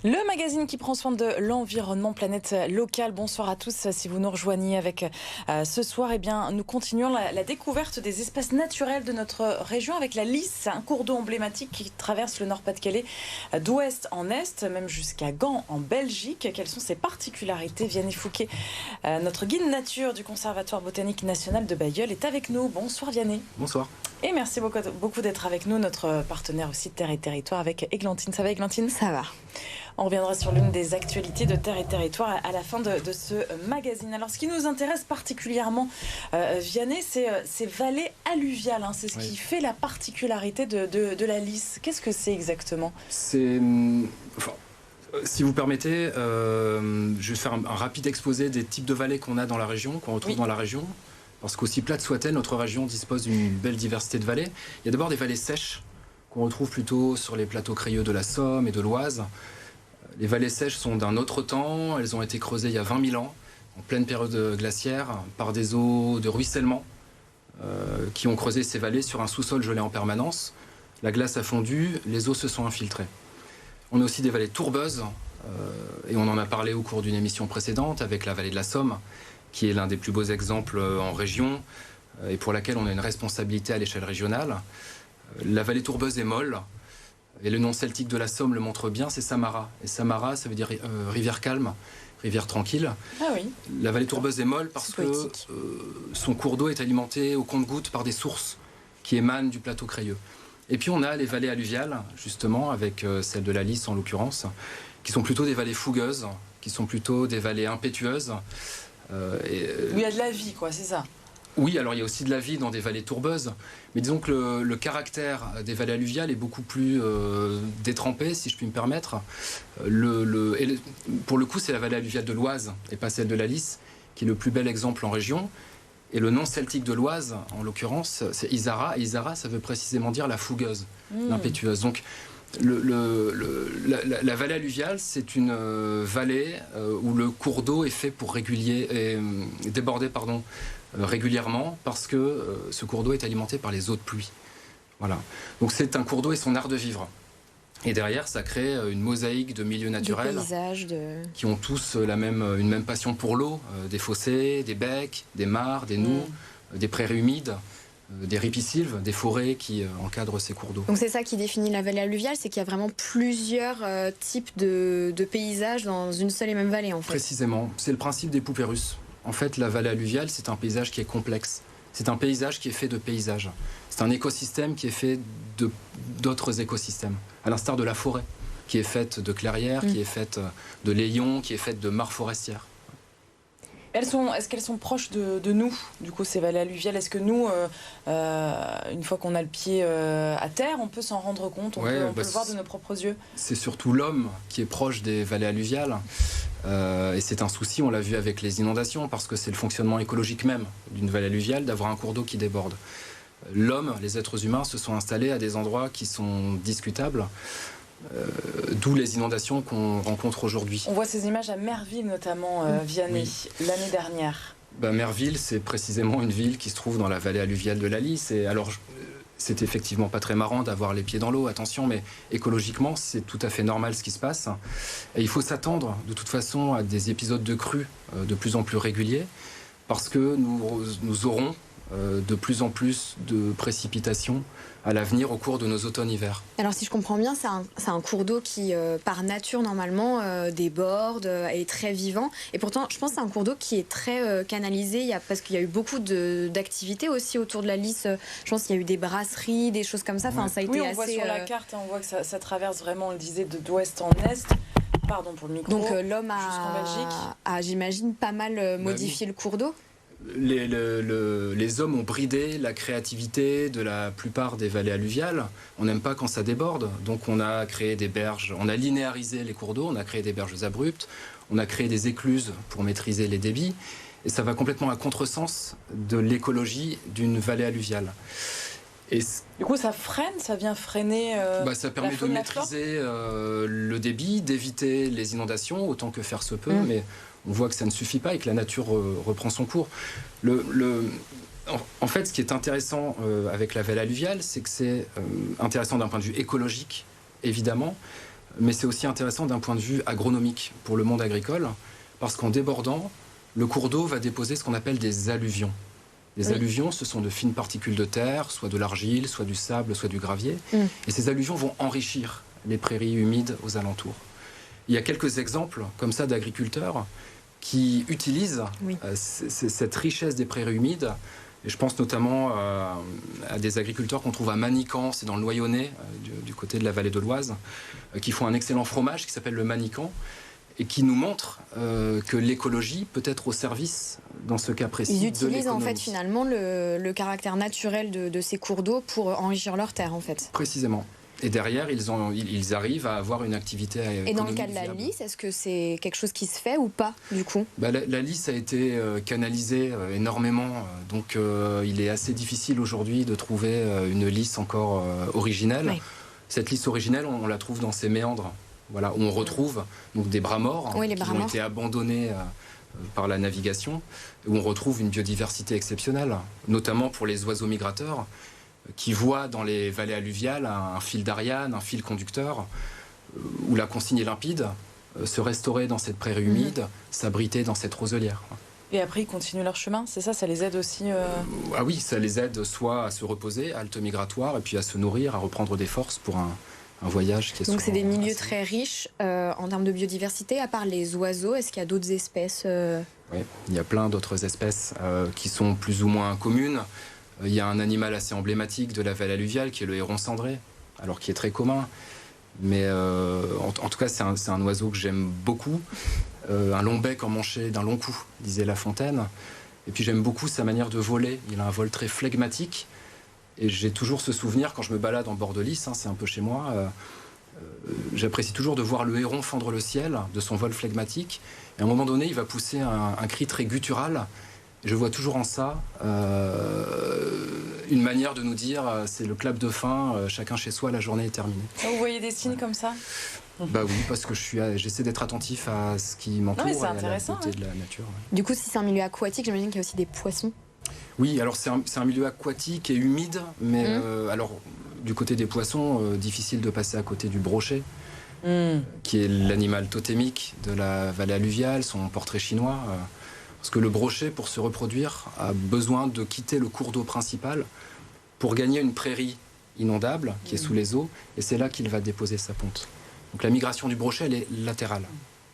Le magazine qui prend soin de l'environnement, Planète Locale. Bonsoir à tous. Si vous nous rejoignez avec ce soir, eh bien, nous continuons la découverte des espaces naturels de notre région avec la Lys, un cours d'eau emblématique qui traverse le Nord-Pas-de-Calais d'ouest en est, même jusqu'à Gand en Belgique. Quelles sont ses particularités? Vianney Fouquet, notre guide nature du Conservatoire botanique national de Bailleul, est avec nous. Bonsoir Vianney. Bonsoir. Et merci beaucoup d'être avec nous, notre partenaire aussi de Terre et Territoire avec Églantine. Ça va Églantine? Ça va. On reviendra sur l'une des actualités de Terre et Territoire à la fin de ce magazine. Alors, ce qui nous intéresse particulièrement, Vianney, c'est ces vallées alluviales. Hein. C'est ce qui fait la particularité de la Lys. Qu'est-ce que c'est exactement? Si vous permettez, je vais faire un rapide exposé des types de vallées qu'on a dans la région, qu'on retrouve dans la région. Parce qu'aussi plate soit-elle, notre région dispose d'une belle diversité de vallées. Il y a d'abord des vallées sèches, qu'on retrouve plutôt sur les plateaux crayeux de la Somme et de l'Oise. Les vallées sèches sont d'un autre temps, elles ont été creusées il y a 20 000 ans, en pleine période glaciaire, par des eaux de ruissellement qui ont creusé ces vallées sur un sous-sol gelé en permanence. La glace a fondu, les eaux se sont infiltrées. On a aussi des vallées tourbeuses, et on en a parlé au cours d'une émission précédente avec la vallée de la Somme, qui est l'un des plus beaux exemples en région, et pour laquelle on a une responsabilité à l'échelle régionale. La vallée tourbeuse est molle, et le nom celtique de la Somme le montre bien, c'est Samara. Et Samara, ça veut dire rivière calme, rivière tranquille. Ah oui. La vallée tourbeuse est molle parce que son cours d'eau est alimenté au compte-gouttes par des sources qui émanent du plateau crayeux. Et puis on a les vallées alluviales, justement, avec celle de la Lys en l'occurrence, qui sont plutôt des vallées fougueuses, qui sont plutôt des vallées impétueuses. Où il y a de la vie, quoi, c'est ça? Oui, alors il y a aussi de la vie dans des vallées tourbeuses, mais disons que le caractère des vallées alluviales est beaucoup plus détrempé, si je puis me permettre. Pour le coup, c'est la vallée alluviale de l'Oise, et pas celle de la Lys, qui est le plus bel exemple en région. Et le nom celtique de l'Oise, en l'occurrence, c'est Isara. Et Isara, ça veut précisément dire la fougueuse, l'impétueuse. Donc, la vallée alluviale, c'est une vallée où le cours d'eau est fait pour déborder régulièrement, parce que ce cours d'eau est alimenté par les eaux de pluie. Voilà. Donc c'est un cours d'eau et son art de vivre. Et derrière, ça crée une mosaïque de milieux naturels, des paysages, qui ont tous une même passion pour l'eau, des fossés, des becs, des mares, des noues, des prairies humides, des ripisylves, des forêts qui encadrent ces cours d'eau. Donc c'est ça qui définit la vallée alluviale, c'est qu'il y a vraiment plusieurs types de paysages dans une seule et même vallée, en fait. Précisément, c'est le principe des poupées russes. En fait, la vallée alluviale, c'est un paysage qui est complexe. C'est un paysage qui est fait de paysages. C'est un écosystème qui est fait d'autres écosystèmes, à l'instar de la forêt, qui est faite de clairières, qui est faite de layons, qui est faite de mares forestières. Est-ce qu'elles sont proches de nous, du coup, ces vallées alluviales? Est-ce que nous, une fois qu'on a le pied à terre, on peut s'en rendre compte, on peut le voir de nos propres yeux? C'est surtout l'homme qui est proche des vallées alluviales. Et c'est un souci, on l'a vu avec les inondations, parce que c'est le fonctionnement écologique même d'une vallée alluviale d'avoir un cours d'eau qui déborde. L'homme, les êtres humains, se sont installés à des endroits qui sont discutables. D'où les inondations qu'on rencontre aujourd'hui. On voit ces images à Merville notamment, Vianney, l'année dernière. Merville, c'est précisément une ville qui se trouve dans la vallée alluviale de la Lys. Et alors, c'est effectivement pas très marrant d'avoir les pieds dans l'eau, attention, mais écologiquement, c'est tout à fait normal ce qui se passe. Et il faut s'attendre de toute façon à des épisodes de crues de plus en plus réguliers, parce que nous aurons de plus en plus de précipitations à l'avenir au cours de nos automnes-hivers. Alors si je comprends bien, c'est un cours d'eau qui, par nature normalement, déborde, est très vivant. Et pourtant, je pense que c'est un cours d'eau qui est très canalisé, parce qu'il y a eu beaucoup d'activités aussi autour de la Lys. Je pense qu'il y a eu des brasseries, des choses comme ça. Enfin, ça a été on voit sur la carte, on voit que ça traverse vraiment, on le disait, d'ouest en est. Pardon pour le micro. Donc l'homme a, j'imagine, pas mal modifié le cours d'eau. Les hommes ont bridé la créativité de la plupart des vallées alluviales. On n'aime pas quand ça déborde, donc on a créé des berges, on a linéarisé les cours d'eau, on a créé des berges abruptes, on a créé des écluses pour maîtriser les débits, et ça va complètement à contresens de l'écologie d'une vallée alluviale. Et du coup, ça freine, ça vient freiner ça permet de maîtriser le débit, d'éviter les inondations autant que faire se peut, mais on voit que ça ne suffit pas et que la nature reprend son cours. En fait, ce qui est intéressant avec la vallée alluviale, c'est que c'est intéressant d'un point de vue écologique, évidemment, mais c'est aussi intéressant d'un point de vue agronomique pour le monde agricole, parce qu'en débordant, le cours d'eau va déposer ce qu'on appelle des alluvions. Les alluvions, ce sont de fines particules de terre, soit de l'argile, soit du sable, soit du gravier. Et ces alluvions vont enrichir les prairies humides aux alentours. Il y a quelques exemples comme ça d'agriculteurs qui utilisent cette richesse des prairies humides. Et je pense notamment à des agriculteurs qu'on trouve à Manican, c'est dans le Noyonnais, du côté de la vallée de l'Oise, qui font un excellent fromage qui s'appelle le Manican, et qui nous montre que l'écologie peut être au service, dans ce cas précis, de l'économie. Ils utilisent en fait finalement le caractère naturel de ces cours d'eau pour enrichir leurs terres en fait. Précisément. Et derrière, ils arrivent à avoir une activité économique. Et dans le cas de la lisse, est-ce que c'est quelque chose qui se fait ou pas du coup? La lisse a été canalisée énormément, donc il est assez difficile aujourd'hui de trouver une lisse encore originelle. Oui. Cette lisse originelle, on la trouve dans ces méandres. Voilà, où on retrouve donc des bras morts qui ont été abandonnés par la navigation, où on retrouve une biodiversité exceptionnelle, notamment pour les oiseaux migrateurs, qui voient dans les vallées alluviales un fil d'Ariane, un fil conducteur, où la consigne est limpide, se restaurer dans cette prairie humide, s'abriter dans cette roselière. Et après, ils continuent leur chemin, c'est ça? Ça les aide aussi Ah oui, ça les aide soit à se reposer, halte migratoire, et puis à se nourrir, à reprendre des forces pour un voyage qui est donc c'est des milieux très riches en termes de biodiversité. À part les oiseaux, est-ce qu'il y a d'autres espèces Oui, il y a plein d'autres espèces qui sont plus ou moins communes. Il y a un animal assez emblématique de la vallée alluviale qui est le héron cendré, alors qui est très commun. Mais en tout cas, c'est un oiseau que j'aime beaucoup. Un long bec emmanché d'un long cou, disait La Fontaine. Et puis j'aime beaucoup sa manière de voler. Il a un vol très flegmatique. Et j'ai toujours ce souvenir, quand je me balade en bord de Lys, c'est un peu chez moi, j'apprécie toujours de voir le héron fendre le ciel de son vol flegmatique. Et à un moment donné, il va pousser un cri très guttural. Et je vois toujours en ça une manière de nous dire, c'est le clap de fin, chacun chez soi, la journée est terminée. Vous voyez des signes comme ça? Bah oui, parce que j'essaie d'être attentif à ce qui m'entoure et à la beauté de la nature. Ouais. Du coup, si c'est un milieu aquatique, j'imagine qu'il y a aussi des poissons. Oui, alors c'est un milieu aquatique et humide, mais alors du côté des poissons, difficile de passer à côté du brochet, qui est l'animal totémique de la vallée alluviale, son portrait chinois. Parce que le brochet, pour se reproduire, a besoin de quitter le cours d'eau principal pour gagner une prairie inondable qui est sous les eaux, et c'est là qu'il va déposer sa ponte. Donc la migration du brochet, elle est latérale.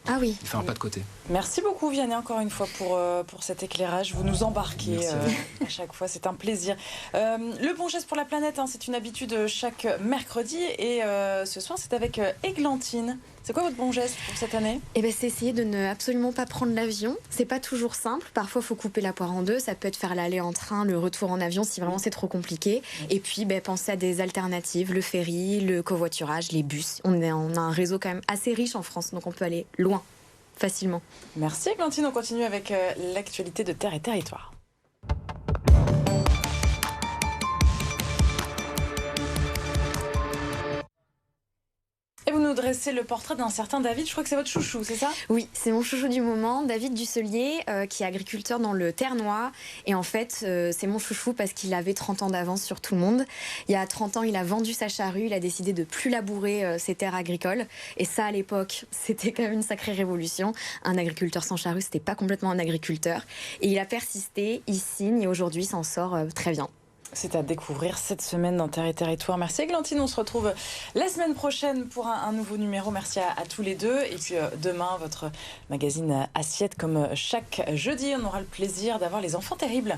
Ah oui. Il fait un pas de côté. Merci beaucoup Vianney encore une fois pour cet éclairage. Vous nous embarquez à chaque fois, c'est un plaisir. Le bon geste pour la planète, c'est une habitude chaque mercredi et ce soir c'est avec Églantine. C'est quoi votre bon geste pour cette année? C'est essayer de ne absolument pas prendre l'avion. C'est pas toujours simple. Parfois, il faut couper la poire en deux. Ça peut être faire l'aller en train, le retour en avion si vraiment c'est trop compliqué. Et puis, penser à des alternatives, le ferry, le covoiturage, les bus. On a un réseau quand même assez riche en France, donc on peut aller loin, facilement. Merci Églantine. On continue avec l'actualité de Terre et Territoire. Et vous nous dressez le portrait d'un certain David, je crois que c'est votre chouchou, c'est ça? Oui, c'est mon chouchou du moment, David Dusselier, qui est agriculteur dans le Ternois. Et en fait, c'est mon chouchou parce qu'il avait 30 ans d'avance sur tout le monde. Il y a 30 ans, il a vendu sa charrue, il a décidé de plus labourer ses terres agricoles. Et ça, à l'époque, c'était quand même une sacrée révolution. Un agriculteur sans charrue, c'était pas complètement un agriculteur. Et il a persisté, il signe et aujourd'hui, il s'en sort très bien. C'est à découvrir cette semaine dans Terre et Territoire. Merci Églantine, on se retrouve la semaine prochaine pour un nouveau numéro. Merci à tous les deux. Et puis demain, votre magazine Assiette, comme chaque jeudi, on aura le plaisir d'avoir les enfants terribles.